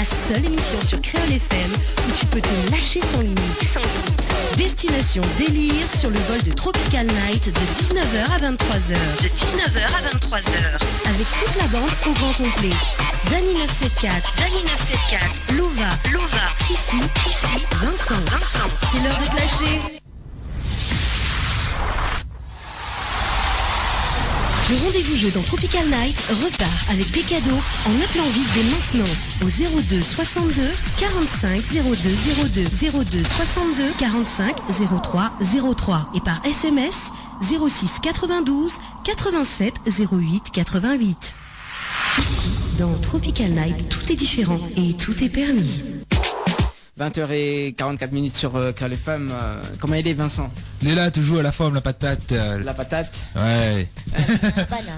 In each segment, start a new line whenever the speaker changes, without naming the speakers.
la seule émission sur Créole FM où tu peux te lâcher sans limite. Destination délire sur le vol de Tropical Night de 19h à 23h. Avec toute la bande au grand complet. Dany 974, Lova, ici, Vincent. C'est l'heure de te lâcher. Le rendez-vous jeu dans Tropical Night repart avec des cadeaux en appelant vite dès maintenant au 02 62 45 02 02 62 45 03 03 et par SMS 06 92 87 08 88. Ici, dans Tropical Night, tout est différent et tout est permis.
20h44 sur Créole FM. Comment il est, Vincent?
Il est là, toujours à la forme, la patate.
La patate.
Ouais.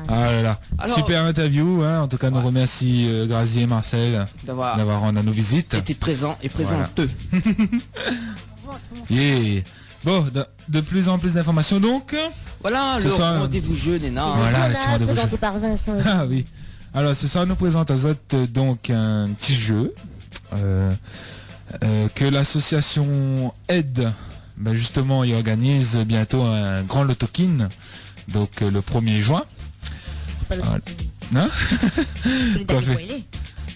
Ah là là. Alors, super interview, hein. En tout cas, nous remercie Grazier et Marcel d'avoir rendu nos visites.
Était présent et présenteux.
Yeah. Bon, de plus en plus d'informations donc.
Voilà, le rendez-vous jeu d'énorme.
Voilà, le petit rendez-vous jeu.
Par Vincent.
Ah oui. Alors ce soir, nous présente aux autres donc un petit jeu. Que l'association Aide, justement, il organise bientôt un grand lotokin, donc le 1er juin.
Pas
Hein?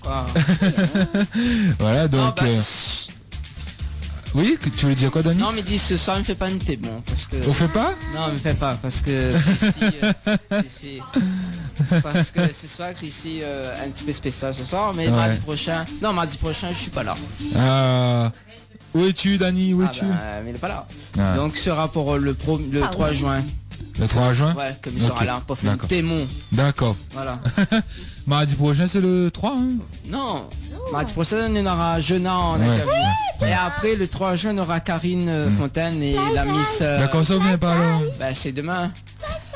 Quoi?
Voilà, donc... Oui, tu veux dire quoi, Dany?
Non, mais dis ce soir, ne fais pas une thé, bon, parce que...
On fait pas?
Non, ne fais pas, parce que Chrissy, parce que ce soir, Chrissy, un petit peu spécial ce soir, mais mardi prochain, je suis pas là.
Où es-tu, Dany? Où es-tu?
Mais il est pas là. Donc, ce sera pour le 3 juin.
Le 3 juin?
Ouais, comme il sera là, pour faire un témoin.
D'accord.
Voilà.
Mardi prochain, c'est le 3, hein?
Non. Mardi prochain, on aura Jonah en interview. Et après, le 3 juin, on aura Karine Fontaine et la Miss...
D'accord, ça vient pas alors?
C'est demain.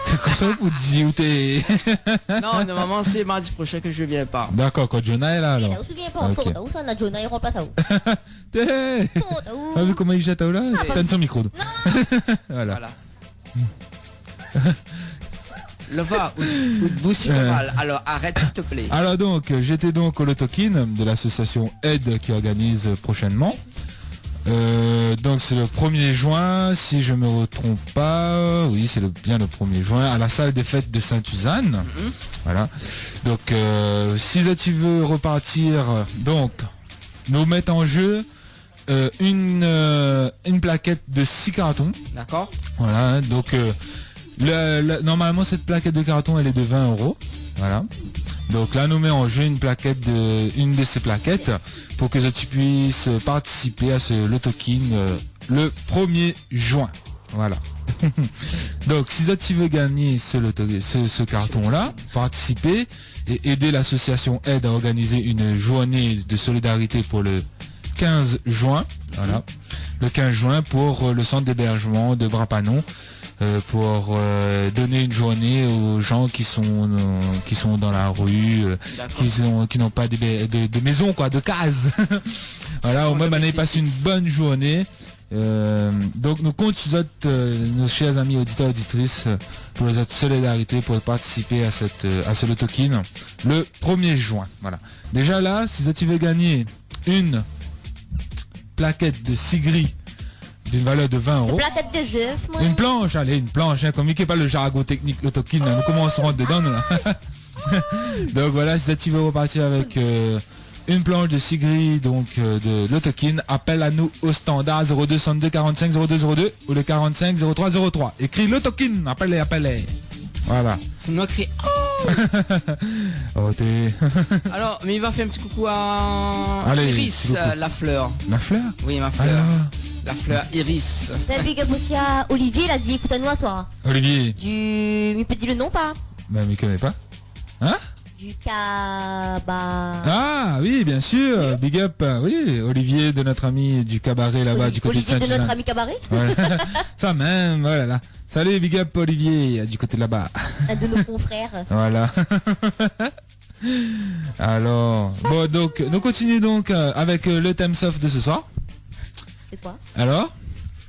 C'est comme ça pour dire où t'es...
Non, normalement, c'est mardi prochain que je viens pas.
D'accord, quand Jonah est là alors.
Où tu viens pas? Où on a Jonah, il remplace à où?
T'as vu comment il jette là? Donne son micro. Voilà.
Lova, alors arrête s'il te plaît.
Alors donc, j'étais donc au lotokin de l'association Aide qui organise prochainement. Donc c'est le 1er juin, si je me trompe pas, oui c'est bien le 1er juin, à la salle des fêtes de Sainte-Suzanne. Voilà. Donc si tu veux repartir, donc nous mettons en jeu une plaquette de 6 cartons.
D'accord.
Voilà, donc normalement cette plaquette de carton elle est de 20 €. Voilà. Donc là nous met en jeu une de ces plaquettes pour que tu puisses participer à ce lotokin le 1er juin. Voilà. Donc si tu veux gagner ce carton là, participer et aider l'association Aide à organiser une journée de solidarité pour le 15 juin. Voilà. Le 15 juin pour le centre d'hébergement de Brapanon. Pour donner une journée aux gens qui sont dans la rue, qui n'ont pas de maison, quoi, de cases. Voilà, au moins on passe une bonne journée. Donc nous comptons sur nos chers amis auditeurs et auditrices pour les autres solidarités pour participer à ce lotokin le 1er juin. Voilà. Déjà là, si tu veux gagner une plaquette de Sigri d'une valeur de 20 €. Une planche, allez, une planche, hein, comme il n'y a pas le jargon technique, le token, nous commencerons dedans, là. Donc voilà, si tu veux repartir avec une planche de Sigri, donc de l'autokin, appelle à nous au standard 0262 45 0202 ou le 45 03 03. Écris l'autokin, appelez. Voilà.
C'est nous écrit.
Oh, t'es...
Alors, mais il va faire un petit coucou à Iris, la fleur.
La fleur?
Oui, ma fleur. Alors... La fleur Iris.
T'as vu que Olivier, il a dit écoute à nous à soir.
Olivier.
Il peut dire le nom pas?
Ben, il connaît pas. Hein?
Du cabaret.
Ah oui, bien sûr. Big up, oui, Olivier de notre ami du cabaret là-bas du côté de Saint-Jean.
Olivier de notre ami cabaret.
Ouais. Ça même, voilà. Salut Big up Olivier du côté de là-bas.
Un de nos confrères.
Voilà. Alors, bon donc, nous continuons donc avec le thème soft de ce soir.
C'est quoi?
Alors?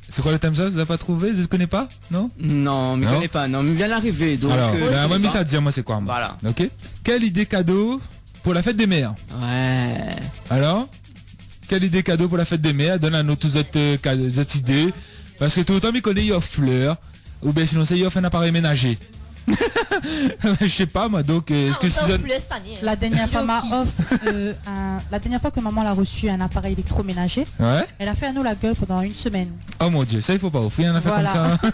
C'est quoi le thème soft? Vous n'avez pas trouvé? Je ne connais pas? Non?
Non, mais je ne connais pas. Non, mais vient d'arriver. Donc,
alors, moi, mais ça dire moi c'est quoi? Moi.
Voilà.
Ok. Quelle idée cadeau pour la fête des mères.
Ouais.
Alors, quelle idée cadeau pour la fête des mères? Donne à nous tous cette idée. Parce que tout le temps, il connaît, il offre fleurs. Ou bien sinon, c'est il offre un appareil ménager. Je sais pas moi, donc est-ce que si
la dernière fois la dernière fois que maman l'a reçu un appareil électroménager,
ouais,
elle a fait à nous la gueule pendant une semaine.
Oh mon dieu, ça il faut pas offrir un affaire
Voilà.
comme ça.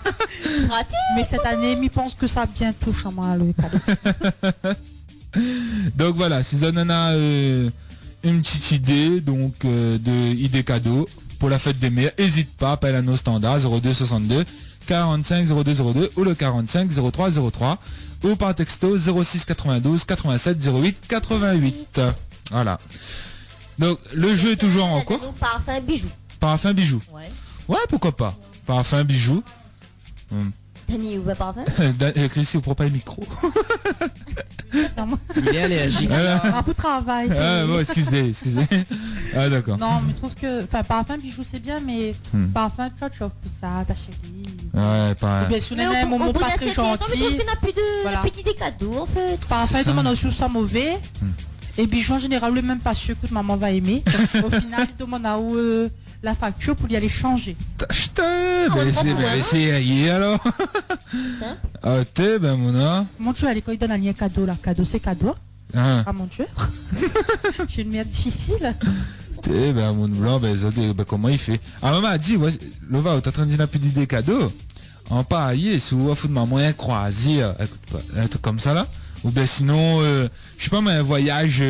Mais cette année, je pense que ça bientôt chez moi le cadeau.
Donc voilà, si on en a une petite idée donc de idée cadeau pour la fête des mères, n'hésite pas, appelle à nos standards 02 62 45 0202 ou le 45 03 03 ou par texto 06 92 87 08 88. Voilà. Donc le jeu est toujours en cours.
Parfum bijou.
Parfum bijou.
Ouais.
Ouais, pourquoi pas. Parfum bijou.
Dani, ouvre parfum.
Chrissy, on prend pas le micro.
Il est allergique.
Un peu de travail.
Ah bon, excusez. Ah d'accord.
Non, mais je trouve que parfum bijou c'est bien, mais parfum tu offres plus ça, ta chérie.
Ouais, pas.
Bien sûr, un moment pas très gentil.
On n'a plus de petits des cadeaux en fait.
Parfum demande aussi ça mauvais. Et bijou en général, le même pas sûr que maman va aimer. Au final, il demande à la facture pour y aller changer.
C'est hier alors. Ah t'es ben mon
Mon Dieu, à l'école il donne un lien cadeau là. Cadeau c'est cadeau.
Ah
mon Dieu. J'ai une mère difficile.
T'es ben mon blanc ben comment il fait. Ah maman a dit ouais, Lova t'es en train de dire n'a plus d'idée cadeau. En pareil, sous offre de maman un croisier, écoute pas, un truc comme ça là. Ou bien sinon je sais pas mais un voyage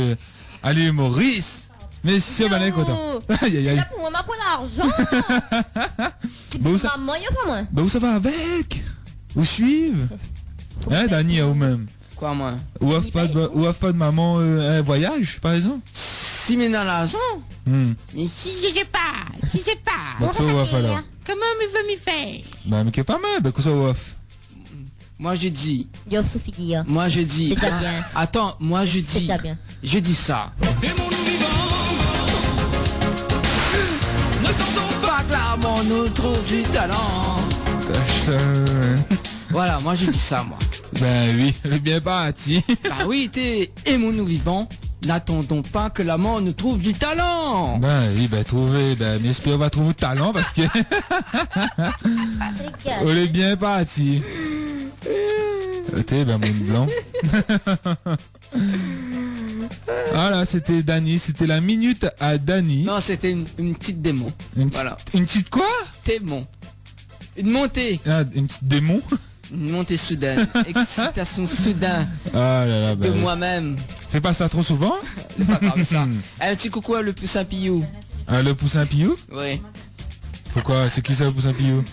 à l'île Maurice. Mais si on est content. Aïe aïe aïe.
Pour moi, pour l'argent. Maman, il y a pas moi.
Bah où ça va avec? Ou suivre? Hein Dani ou même?
Quoi moi?
Ou offre pas de maman un voyage par exemple?
Si mais dans l'argent. Mais si j'ai pas.
Bah ça ou offre alors?
Comment il veut m'y faire?
Bah mais qui est pas mal, bah que ça ou offre?
Moi je dis.
Yo Sophie.
Moi je dis.
C'est déjà bien.
Attends, moi je dis.
C'est déjà bien.
Je dis ça. Pas clairement nous trouve du talent. Voilà, moi je dis ça moi.
Ben oui, le bien parti.
Bah oui, aimons nous vivants. N'attendons pas que la mort nous trouve du talent.
Ben oui, ben trouver, ben j'espère qu'on va trouver du talent parce que on est bien parti. T'es ben mon blanc. Voilà, c'était Dani, c'était la minute à Dani.
Non, c'était une petite démo. Voilà.
Une petite quoi?
Démon. Une montée.
Ah, une petite démon.
Une montée soudaine. Excitation soudaine
ah là là,
de moi-même.
Fais pas ça trop souvent.
C'est pas comme ça. Un petit coucou à le poussin Pillou.
Ah, le poussin Pillou?
Oui.
Pourquoi? C'est qui ça le poussin Pillou?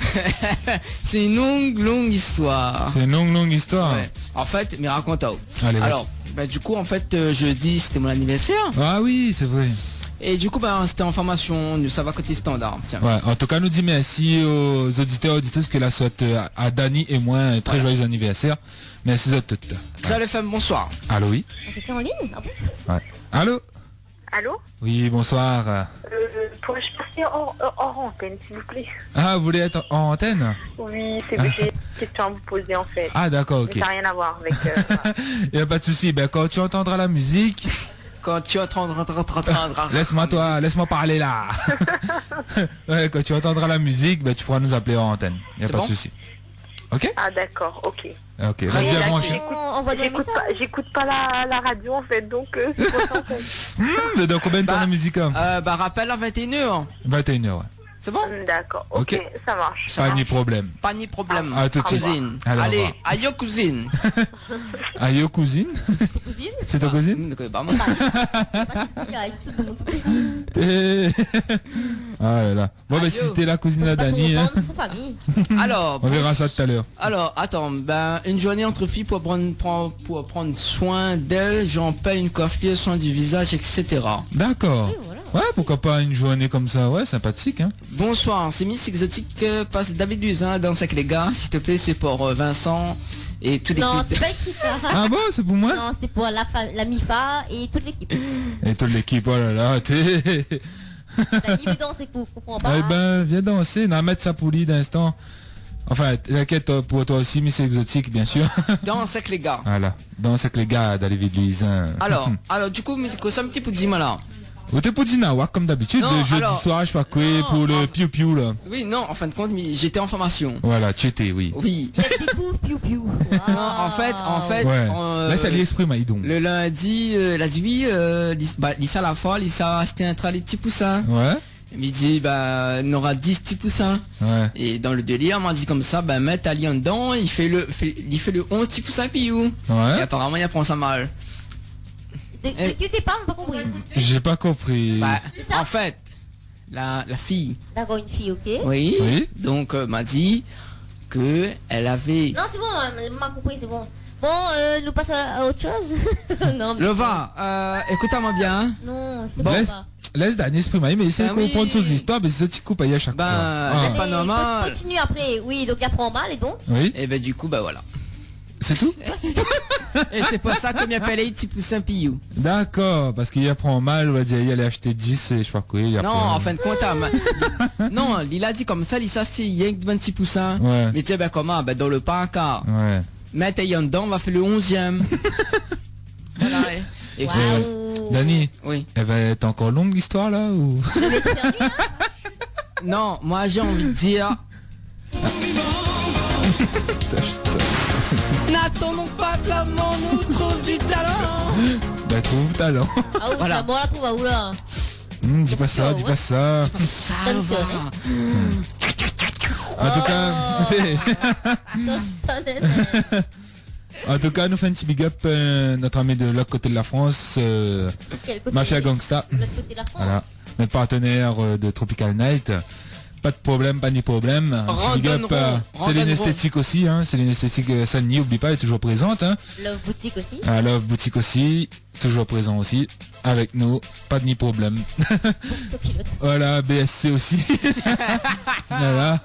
C'est une longue histoire.
C'est une longue histoire.
Ouais. En fait, mais raconte-toi.
Allez,
alors, bah, du coup, en fait, jeudi, c'était mon anniversaire.
Ah oui, c'est vrai.
Et du coup, bah, c'était en formation, ça va côté standard. Tiens.
Ouais, en tout cas, nous dit merci aux auditeurs et auditrices que la souhaite à Dani et moi un très joyeux anniversaire. Merci à toutes.
Salut les femmes, bonsoir.
Allô, oui.
C'était en ligne?
Ouais. Allô?
Allô?
Oui, bonsoir.
Pourrais-je passer hors antenne, s'il vous plaît?
Ah, vous voulez être en antenne?
Oui, c'est j'ai une question à vous poser en fait.
Ah, d'accord, ok.
Mais ça n'a rien à voir avec...
Il n'y a pas de souci. Ben, quand tu entendras la musique...
Quand tu entendras...
Laisse-moi parler là. Ouais, quand tu entendras la musique, ben, tu pourras nous appeler en antenne. Il n'y a pas de souci. Ok?
Ah d'accord, ok.
Ok, reste bien branché.
J'écoute pas la radio en fait, donc c'est pour ça en fait.
Dans combien de temps la musique?
Bah rappelle à 21h.
21h, ouais.
C'est bon?
D'accord, ok, ça marche.
Pas ni problème.
Pas ni problème.
À tout de suite.
Cousine.
Alors,
allez, aïe cousine.
Aïe cousine? C'est ta cousine?
Bah moi.
Ah là là. Bon bah si c'était la cousine à Dani, hein.
Alors,
on verra ça tout à l'heure.
Alors, attends, ben une journée entre filles pour prendre soin d'elle, j'en paye une coiffure, soin du visage, etc.
D'accord. Ouais, pourquoi pas une journée comme ça, ouais, sympathique, hein.
Bonsoir, c'est Miss Exotique, passe David Luzin, danse avec les gars, s'il te plaît, c'est pour Vincent et toute l'équipe.
Non, c'est pas équipe ça.
Ah bon, c'est pour moi?
Non, c'est pour la MIFA et toute l'équipe.
Et toute l'équipe, oh là là, t'es...
T'as dit danser, comprends pas.
Eh ben, viens danser, on va mettre sa poulie d'instant. Enfin, t'inquiète pour toi aussi, mais c'est exotique, bien sûr.
Danse avec les gars.
Voilà. Danse avec les gars d'Olivier de Luisin.
Alors, du coup, mais ça me dit pour dire là.
Vous t'es pour Dinawa, comme d'habitude,
Non,
le jeudi
alors-
soir, je sais pas quoi,
Non,
pour le piou-piou, là.
Oui, non, en fin de compte, j'étais en formation.
Voilà, tu étais, oui.
Oui.
Il y a des pouf, piou, piou.
Non, en fait,
Ouais.
on,
Là, ça l'esprit, Maïdon.
le lundi, elle a dit oui, Lisa la fois, Lisa a acheté un train les petits poussins.
Ouais.
Elle m'a dit, bah, on aura 10 petits poussins.
Ouais.
Et dans le délire, on m'a dit comme ça, bah, mettre Ali en dedans, il fait le 11 petits poussins piou. Et
Ouais.
apparemment, il apprend ça mal.
De qui t'es pas, on n'a pas compris.
J'ai pas compris.
Bah,
C'est ça
en fait, la fille,
D'accord, une fille, ok.
oui,
Oui.
donc, m'a dit que elle avait...
Non, c'est bon, on m'a compris, c'est bon. Bon, nous passons à autre chose. Non, mais...
Lova, écoute-moi bien. Hein.
Non, je te
Bon.
comprends
Laisse,
pas.
laisse Dani exprimer, mais essaie de
oui.
comprendre ses histoires, mais c'est ça, tu coupes à chaque
Ben,
fois.
c'est pas
Et
normal.
Continue après, oui, donc il apprend mal et donc.
Oui.
Et ben du coup, bah voilà.
C'est tout?
Et c'est pour ça qu'on appelle les petits poussins piou.
D'accord, parce qu'il apprend mal, on va dire, il allait acheter 10 et je sais pas quoi, il
Non,
apprend-
en fin de compte, non, il a dit comme ça, il s'est il y a 20 petits poussins.
Ouais.
Mais tu sais, ben comment? Ben dans le pancart.
Ouais.
Mettre en dedans, on va faire le 11e. Voilà. Et
Waouh.
Dani,
oui.
elle va être encore longue l'histoire là ou?
Ça va être perdu, hein.
Non, moi j'ai envie de dire. N'attendons pas que l'amour nous trouve du talent.
Bah trouve talent.
Ah oui,
Voilà.
c'est bon, la trouve à où là?
Dis pas ça, dis pas ça.
Ça
Bonne
va.
soirée.
En tout cas, en tout cas, nous fait un petit big up notre ami de l'autre côté de la France,
Quel côté?
Mafia Gangsta.
L'autre côté de la France.
Voilà, notre partenaire de Tropical Night. Pas de problème, pas ni problème. Un petit big up, Céline
randonnerons.
Esthétique aussi, hein. Céline Esthétique, ça n'y oublie pas, elle est toujours présente, hein.
Love boutique aussi.
À Love Boutique aussi, toujours présent aussi, avec nous, pas de ni problème.
Copilote.
Voilà, BSC aussi. Voilà.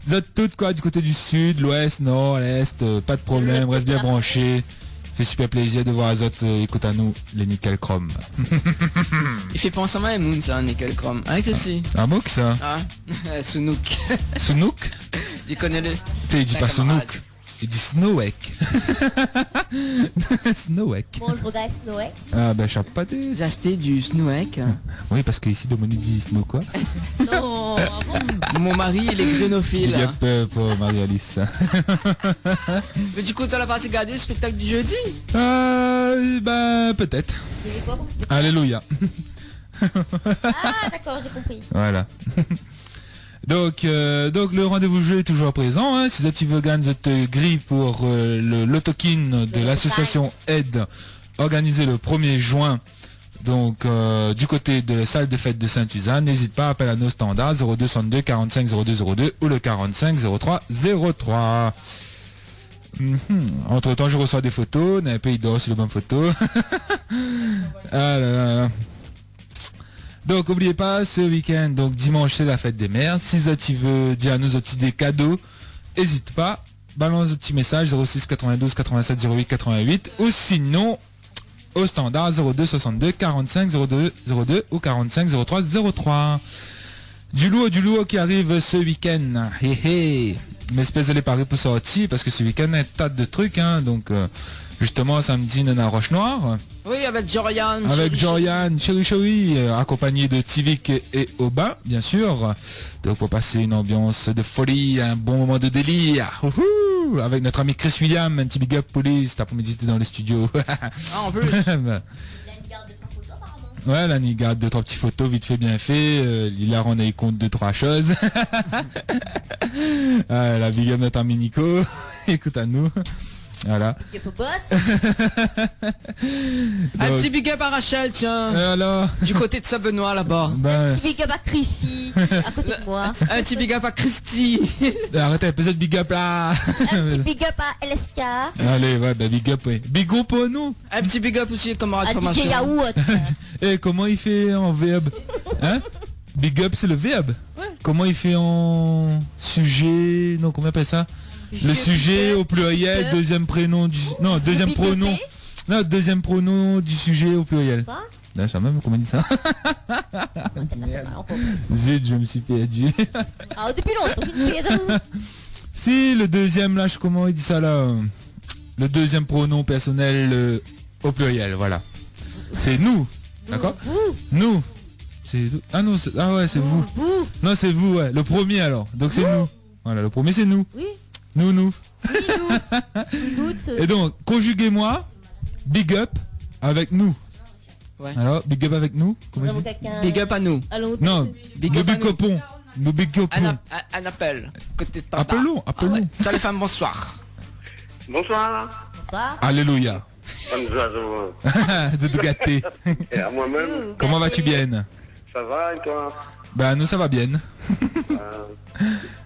Vous êtes toutes quoi, du côté du sud, l'ouest, nord, l'est, pas de problème, reste bien branché. C'est super plaisir de voir les autres, écoute à nous, les Nickel Chrome.
Il fait penser à moi, Moon, ça, Nickel Chrome. Hein, Chrissy?
Un mot que ça?
Ah, Sunook.
Sunook?
Il connaît le.
Il dit pas
camarade.
Sunook. Il dit Snowek. Snowek.
Bon, je regarde Snowek.
Ah ben, je sais pas des...
J'ai acheté du Snowek.
Oui, parce que ici, Dominique dit Snow quoi.
Non, avant.
Mon mari, il est
Big
grénophile.
up pour Marie-Alice.
Mais du coup, tu as la partie regarder le spectacle du jeudi?
Ben, peut-être.
Vous voulez quoi comme-
Alléluia.
Ah, d'accord, j'ai compris.
Voilà. Donc le rendez-vous jeu est toujours présent. Hein. Si tu veux gagner cette grille pour l'autokin de l'association Aide organisé le 1er juin. Donc du côté de la salle de fête de Saint-Uzanne, n'hésite pas à appeler à nos standards 0262 45 0202 ou le 45 03 03. Entre temps, je reçois des photos. D'un pays d'or, c'est le bonne photo. Ah là là. Donc, n'oubliez pas, ce week-end, donc dimanche, c'est la fête des mères. Si tu veux dire à nous des cadeaux, n'hésite pas. Balance un petit message 06 92 87 08 88 ou sinon au standard 02 62 45 02 02 ou 45 03 03. Du lourd qui arrive ce week-end. Hé hé. Une espèce de les paris pour sortir parce que ce week-end, il y a un tas de trucs. Hein, donc, justement, samedi, Nana Roche-Noire.
Oui, avec Jorian.
Avec Jorian, Chéri, accompagné de Tivik et Aubin, bien sûr. Donc pour passer une ambiance de folie, un bon moment de délire. Ouhou, avec notre ami Chris William, un petit big up police, cet après-midi dans les studios.
Ah, en plus.
Il y a une garde de 3 photos apparemment.
Ouais, là, il garde 2-3 petites photos vite fait, bien fait. Il a rendu compte de 2-3 choses. Ah, la big up notre ami Nico. Écoute à nous. Voilà.
Il faut boss.
Un
Donc,
petit big up à Rachel, tiens.
alors,
Du côté de Sabenois là-bas.
ben,
Petit big up à Chrissy, à côté de moi.
Un petit big up à Christy.
arrêtez, peut-être big up là.
Un petit big up à LSK.
Allez, ouais, bah, big up, ouais. Big up pour nous.
Un petit big up aussi, camarade
À
de
DJ
formation.
Yaourt.
Et comment il fait en verbe? Hein? Big up, c'est le verbe. Comment il fait en sujet? Non, comment on appelle ça? Le sujet au pluriel, deuxième prénom du... Non, deuxième
Big upé.
pronom. Non, deuxième pronom du sujet au pluriel.
Quoi?
Là, je sais même comment on dit ça. Zut, je me suis perdu.
Ah, depuis longtemps, il me fait
Si, le deuxième, là, comment il dit ça, là? Le deuxième pronom personnel au pluriel, voilà. C'est nous, d'accord? Nous. C'est nous. Ah non, ah ouais, c'est vous. Non, c'est vous, ouais. Le premier, alors. Donc, c'est nous. Voilà, le premier, c'est nous.
Oui.
Nous.
Oui, nous.
Et donc, conjuguez-moi, big up avec nous.
Ouais.
Alors, big up avec nous. Comment
Nous
il
avons
dit
quelqu'un.
Big up à nous.
Allons,
Non,
Big
le
up à
big
nous.
copon. Le big copon.
Un appel. Côté de Tata.
Appelons.
Ah ouais. Ciao les femmes, bonsoir.
Bonsoir.
bonsoir.
Alléluia.
Bonsoir.
De tout gâter.
Et à moi-même,
Comment vas-tu bien?
ça va et toi?
Ben, nous, ça va bien.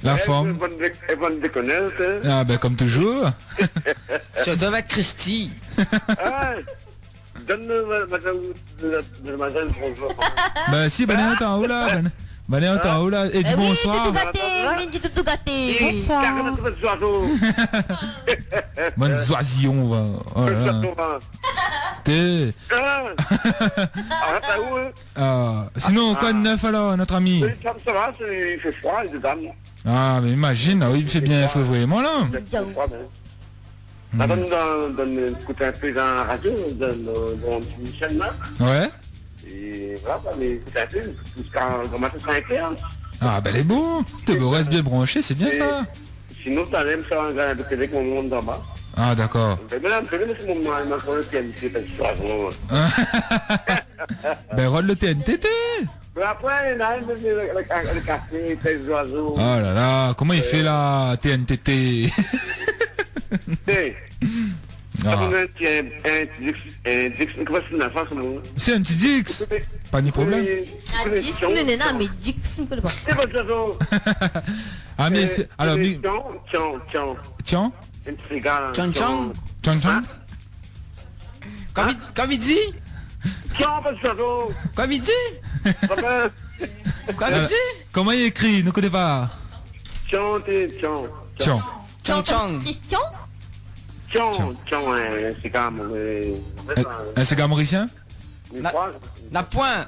La forme.
Bonne déconneuse.
Ah, ben, comme toujours.
Surtout avec Christy.
Ah, donne-nous mademoiselle bonjour.
Ben, si, ben, on est en haut là. Ben, on est en haut là. Et dis
Oui,
bonsoir.
tout gâté. Mindy, tout gâté.
Bonsoir.
Bonne zoisillon, va. Oh là là. T'es. Sinon, quoi de neuf alors, notre ami?
Ça va, il fait froid, il est dame.
Ah, mais imagine, ah oui, c'est bien février-moi là.
Ça donne écouter un peu dans la radio, dans une petite chaîne là.
Ouais.
Et voilà, mais écoutez un peu, jusqu'à commencer à 5 heures.
Ah, ben, elle est beau. Tu restes bien branché, c'est bien ça.
Sinon, tu allais me faire un gars de télé avec mon monde d'en bas.
Ah, d'accord.
Mais là, c'est mon moment, il m'a fait le TNT, parce que je suis à gros.
Ben, rôle le TNTT.
Mais après, il a le café, les oiseaux.
Oh là là, comment il fait là, TNTT? Ah. C'est un petit Dix. Pas ni problème.
Ah, Dix, non, non, mais Dix, on ne peut pas.
C'est votre oiseau.
Ah, mais c'est. Alors, tiens.
Tchang Tchang.
Tchang.
Comme il dit.
Tiens, votre oiseau.
Comme il dit. Comme il dit.
Comment il écrit? Ne connais pas.
Tiens.
Tchang Tchang.
Christian?
C'est quand même...
Un cigare mauricien?
N'a point.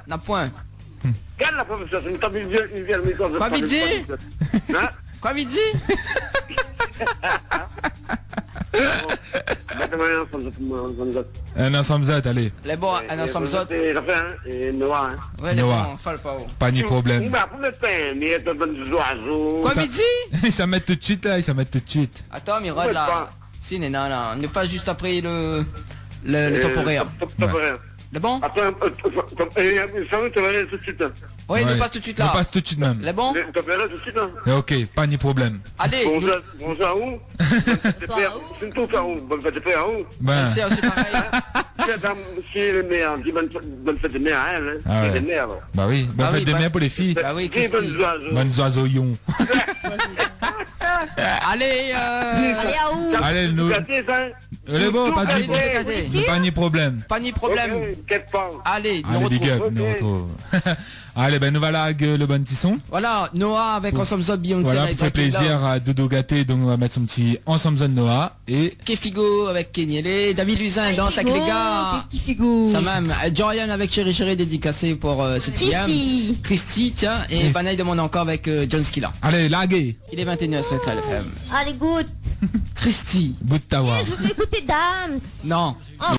Regarde la professeure, c'est une table, il vient le micro.
Quoi il dit?
Hein?
Quoi il dit?
Un ensemble Z, allez.
Les bons, un ensemble autres.
Et Noah.
Ouais, les
Noah.
bons, faut le pas.
Pas ni problème.
Quoi il dit?
Il s'en met tout de suite là, il s'en met tout de suite.
Attends, mais Rod là. Si, non, ne pas juste après le temporaire. Le bon?
Attends, ça va, tu vas aller tout de suite.
Oui, ne passe tout de suite là.
On passe tout de suite même.
Le bon?
Tu vas aller tout de suite.
Ok, pas ni problème.
Allez,
Bonjour à où? C'est tout à où? Bonne fête de paix à où?
Ben,
c'est aussi pareil.
C'est le meilleur, dis bonne fête de mer à elle.
Ah ouais.
C'est le meilleur.
bah oui, bonne
Ah
fête
oui,
de
bah-
mer pour les filles.
Bah oui,
Et
Christy.
bonnes oiseaux.
Bonnes oiseaux-ions.
Allez,
Allez, à où?
Allez, nous.
Gâté, ça?
Elle est bon, pas
allez,
ni
dégager.
pas ni problème.
Pas ni problème.
Ok, quel pas.
Allez, nous
Allez, big
retrouvons.
up, nous retrouve. Allez, ben nous voilà avec le bon tisson.
Voilà, Noah avec Ensemble Zone Beyoncé.
Voilà,
avec
pour faire
Drake
plaisir
Love.
à Dodo Gâté, donc on va mettre son petit Ensemble Zone Noah et
Kefigo avec Kenyele. David Luzin danse avec les gars.
Petit figo.
Ça même. Jorian avec Chéri Chéri dédicacé pour cette sixième.
Ici.
Christy, tiens. Et Banaï demande encore avec John Skilla.
allez, laguez.
Il est 21h sur Central FM.
Allez, goûte.
Christy.
Good Tower.
Je veux écouter Dams.
Non.